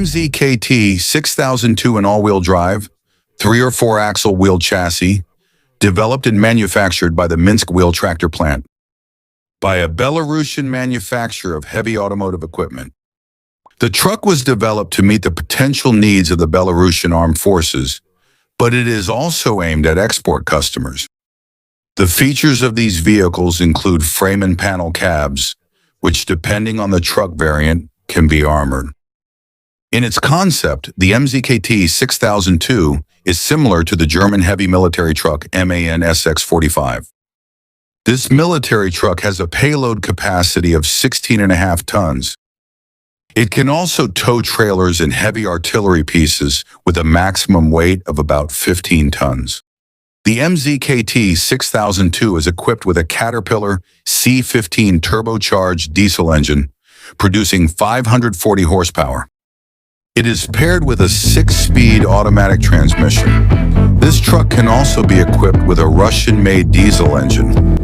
MZKT-6062 an all-wheel drive, 3 or 4 axle wheel chassis, developed and manufactured by the Minsk Wheel Tractor Plant, by a Belarusian manufacturer of heavy automotive equipment. The truck was developed to meet the potential needs of the Belarusian armed forces, but it is also aimed at export customers. The features of these vehicles include frame and panel cabs, which, depending on the truck variant, can be armored. In its concept, the MZKT-6062 is similar to the German heavy military truck MAN SX45. This military truck has a payload capacity of 16.5 tons. It can also tow trailers and heavy artillery pieces with a maximum weight of about 15 tons. The MZKT-6062 is equipped with a Caterpillar C15 turbocharged diesel engine, producing 540 horsepower. It is paired with a 6-speed automatic transmission. This truck can also be equipped with a Russian-made diesel engine.